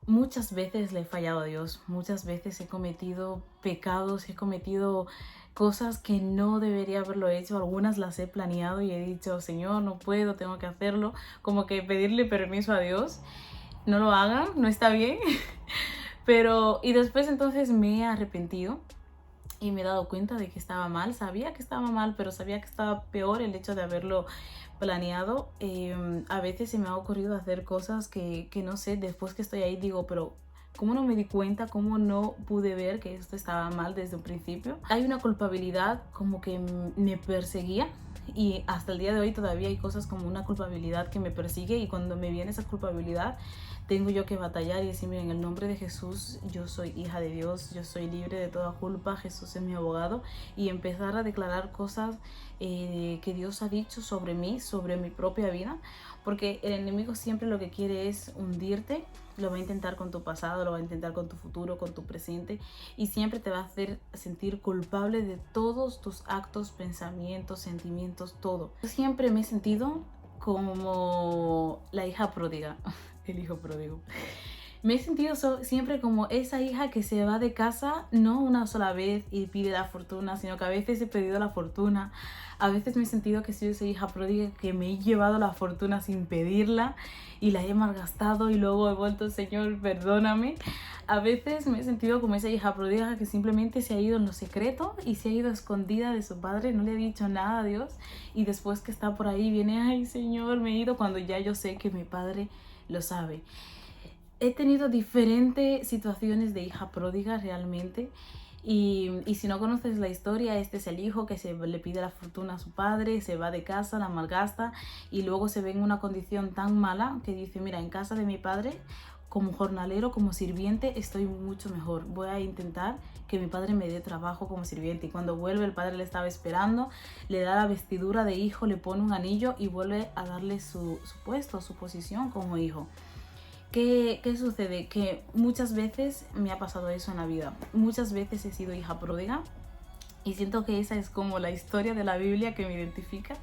Muchas veces le he fallado a Dios, muchas veces he cometido pecados, he cometido cosas que no debería haberlo hecho, algunas las he planeado y he dicho, Señor, no puedo, tengo que hacerlo, como que pedirle permiso a Dios, no lo hagan, no está bien, pero y después entonces me he arrepentido y me he dado cuenta de que estaba mal, sabía que estaba mal, pero sabía que estaba peor el hecho de haberlo planeado. A veces se me ha ocurrido hacer cosas que no sé, después que estoy ahí digo, pero ¿cómo no me di cuenta? ¿Cómo no pude ver que esto estaba mal desde un principio? Hay una culpabilidad como que me perseguía y hasta el día de hoy todavía hay cosas como una culpabilidad que me persigue y cuando me viene esa culpabilidad tengo yo que batallar y decir, mira, en el nombre de Jesús, yo soy hija de Dios, yo soy libre de toda culpa, Jesús es mi abogado, y empezar a declarar cosas que Dios ha dicho sobre mí, sobre mi propia vida, porque el enemigo siempre lo que quiere es hundirte, lo va a intentar con tu pasado, lo va a intentar con tu futuro, con tu presente, y siempre te va a hacer sentir culpable de todos tus actos, pensamientos, sentimientos, todo. Yo siempre me he sentido como la hija pródiga, el hijo pródigo. Me he sentido siempre como esa hija que se va de casa no una sola vez y pide la fortuna, sino que a veces he pedido la fortuna. A veces me he sentido que soy esa hija pródiga que me he llevado la fortuna sin pedirla y la he malgastado y luego he vuelto, Señor, perdóname. A veces me he sentido como esa hija pródiga que simplemente se ha ido en lo secreto y se ha ido escondida de su padre, no le ha dicho nada a Dios y después que está por ahí viene, ay Señor, me he ido cuando ya yo sé que mi padre lo sabe. He tenido diferentes situaciones de hija pródiga realmente. Y si no conoces la historia, este es el hijo que le pide la fortuna a su padre, se va de casa, la malgasta y luego se ve en una condición tan mala que dice, mira, en casa de mi padre, como jornalero, como sirviente, estoy mucho mejor. Voy a intentar que mi padre me dé trabajo como sirviente. Y cuando vuelve, el padre le estaba esperando, le da la vestidura de hijo, le pone un anillo y vuelve a darle su puesto, su posición como hijo. ¿Qué sucede? Que muchas veces me ha pasado eso en la vida. Muchas veces he sido hija pródiga y siento que esa es como la historia de la Biblia que me identifica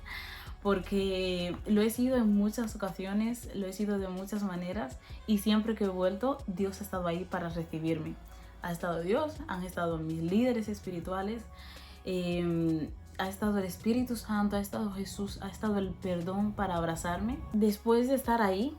porque lo he sido en muchas ocasiones, lo he sido de muchas maneras y siempre que he vuelto Dios ha estado ahí para recibirme. Ha estado Dios, han estado mis líderes espirituales, ha estado el Espíritu Santo, ha estado Jesús, ha estado el perdón para abrazarme. Después de estar ahí,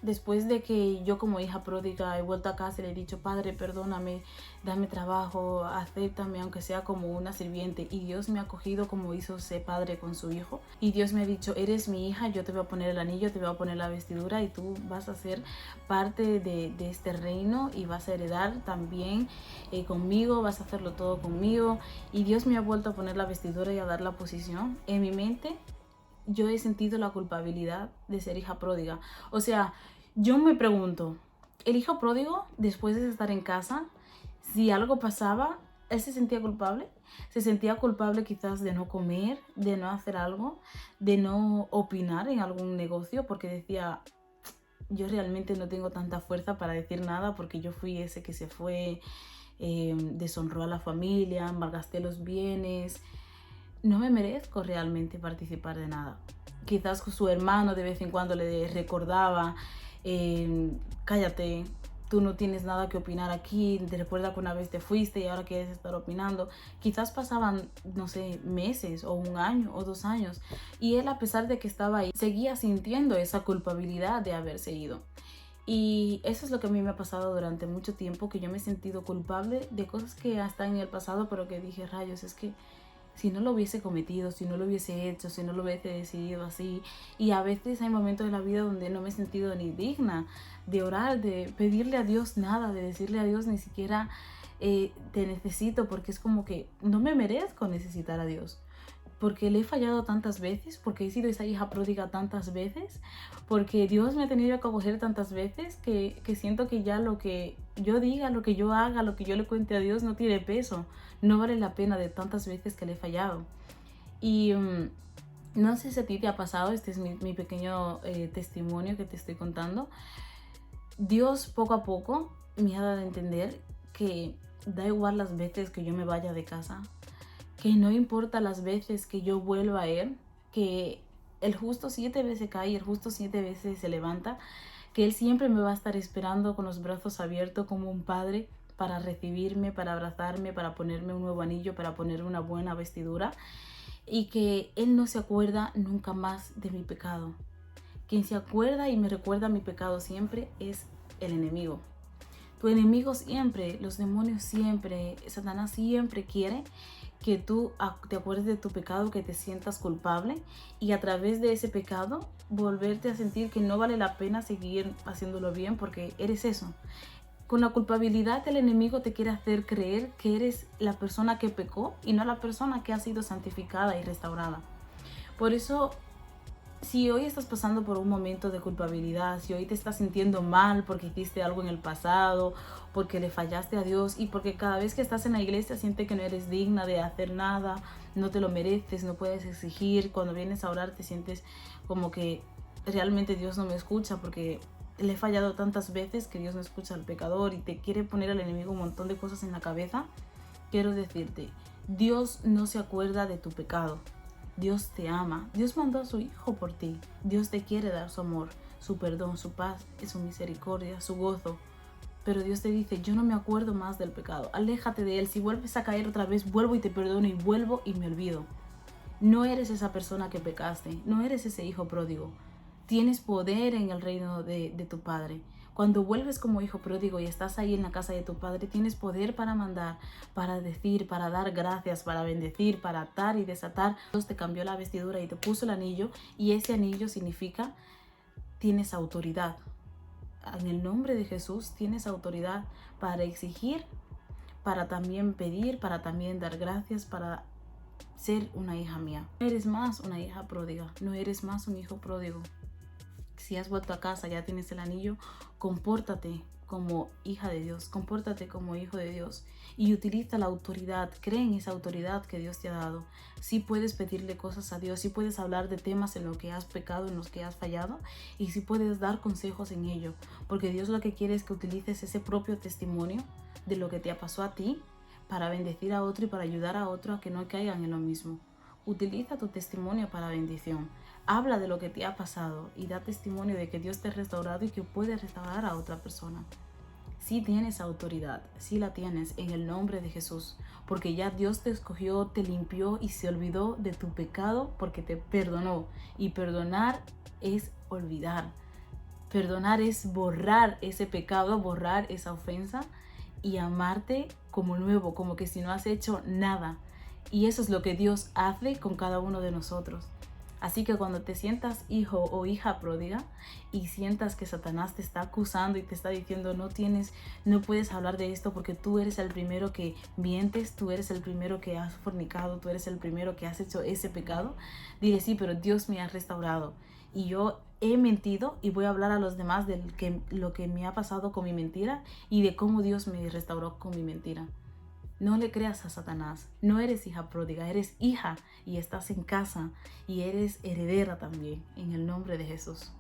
después de que yo como hija pródiga he vuelto a casa y le he dicho, Padre, perdóname, dame trabajo, acéptame aunque sea como una sirviente. Y Dios me ha acogido como hizo ese padre con su hijo. Y Dios me ha dicho, eres mi hija, yo te voy a poner el anillo, te voy a poner la vestidura y tú vas a ser parte de este reino y vas a heredar también conmigo, vas a hacerlo todo conmigo. Y Dios me ha vuelto a poner la vestidura y a dar la posición. En mi mente yo he sentido la culpabilidad de ser hija pródiga. O sea, yo me pregunto, el hijo pródigo, después de estar en casa, si algo pasaba, él se sentía culpable. Se sentía culpable quizás de no comer, de no hacer algo, de no opinar en algún negocio, porque decía, yo realmente no tengo tanta fuerza para decir nada porque yo fui ese que se fue, deshonró a la familia, malgasté los bienes, no me merezco realmente participar de nada. Quizás su hermano de vez en cuando le recordaba, cállate, tú no tienes nada que opinar aquí, te recuerda que una vez te fuiste y ahora quieres estar opinando. Quizás pasaban, no sé, meses o un año o 2 años y él, a pesar de que estaba ahí, seguía sintiendo esa culpabilidad de haberse ido. Y eso es lo que a mí me ha pasado durante mucho tiempo, que yo me he sentido culpable de cosas que están en el pasado, pero que dije, rayos, es que si no lo hubiese cometido, si no lo hubiese hecho, si no lo hubiese decidido así. Y a veces hay momentos de la vida donde no me he sentido ni digna de orar, de pedirle a Dios nada, de decirle a Dios ni siquiera te necesito, porque es como que no me merezco necesitar a Dios. Porque le he fallado tantas veces, porque he sido esa hija pródiga tantas veces, porque Dios me ha tenido que acoger tantas veces que siento que ya lo que yo diga, lo que yo haga, lo que yo le cuente a Dios no tiene peso, no vale la pena de tantas veces que le he fallado. Y no sé si a ti te ha pasado, este es mi pequeño testimonio que te estoy contando. Dios poco a poco me ha dado a entender que da igual las veces que yo me vaya de casa, que no importa las veces que yo vuelva a Él, que el justo 7 veces cae y el justo 7 veces se levanta, que Él siempre me va a estar esperando con los brazos abiertos como un padre para recibirme, para abrazarme, para ponerme un nuevo anillo, para ponerme una buena vestidura, y que Él no se acuerda nunca más de mi pecado. Quien se acuerda y me recuerda mi pecado siempre es el enemigo. Tu enemigo siempre, los demonios siempre, Satanás siempre quiere que tú te acuerdes de tu pecado, que te sientas culpable y a través de ese pecado volverte a sentir que no vale la pena seguir haciéndolo bien porque eres eso. Con la culpabilidad el enemigo te quiere hacer creer que eres la persona que pecó y no la persona que ha sido santificada y restaurada. Por eso, si hoy estás pasando por un momento de culpabilidad, si hoy te estás sintiendo mal porque hiciste algo en el pasado, porque le fallaste a Dios y porque cada vez que estás en la iglesia sientes que no eres digna de hacer nada, no te lo mereces, no puedes exigir, cuando vienes a orar te sientes como que realmente Dios no me escucha porque le he fallado tantas veces que Dios no escucha al pecador y te quiere poner al enemigo un montón de cosas en la cabeza, quiero decirte, Dios no se acuerda de tu pecado. Dios te ama, Dios mandó a su Hijo por ti, Dios te quiere dar su amor, su perdón, su paz, su misericordia, su gozo. Pero Dios te dice, yo no me acuerdo más del pecado, aléjate de él, si vuelves a caer otra vez, vuelvo y te perdono y vuelvo y me olvido. No eres esa persona que pecaste, no eres ese hijo pródigo. Tienes poder en el reino de tu Padre. Cuando vuelves como hijo pródigo y estás ahí en la casa de tu Padre, tienes poder para mandar, para decir, para dar gracias, para bendecir, para atar y desatar. Dios te cambió la vestidura y te puso el anillo, y ese anillo significa tienes autoridad. En el nombre de Jesús tienes autoridad para exigir, para también pedir, para también dar gracias, para ser una hija mía. No eres más una hija pródiga, no eres más un hijo pródigo. Si has vuelto a casa, ya tienes el anillo, compórtate como hija de Dios, compórtate como hijo de Dios y utiliza la autoridad, cree en esa autoridad que Dios te ha dado. Sí puedes pedirle cosas a Dios, sí puedes hablar de temas en los que has pecado, en los que has fallado, y sí puedes dar consejos en ello, porque Dios lo que quiere es que utilices ese propio testimonio de lo que te pasó a ti para bendecir a otro y para ayudar a otro a que no caigan en lo mismo. Utiliza tu testimonio para bendición. Habla de lo que te ha pasado y da testimonio de que Dios te ha restaurado y que puede restaurar a otra persona. Sí tienes autoridad, sí la tienes en el nombre de Jesús, porque ya Dios te escogió, te limpió y se olvidó de tu pecado porque te perdonó. Y perdonar es olvidar. Perdonar es borrar ese pecado, borrar esa ofensa y amarte como nuevo, como que si no has hecho nada. Y eso es lo que Dios hace con cada uno de nosotros. Así que cuando te sientas hijo o hija pródiga y sientas que Satanás te está acusando y te está diciendo no puedes hablar de esto porque tú eres el primero que mientes, tú eres el primero que has fornicado, tú eres el primero que has hecho ese pecado, dile sí, pero Dios me ha restaurado y yo he mentido y voy a hablar a los demás de lo que me ha pasado con mi mentira y de cómo Dios me restauró con mi mentira. No le creas a Satanás, no eres hija pródiga, eres hija y estás en casa y eres heredera también, en el nombre de Jesús.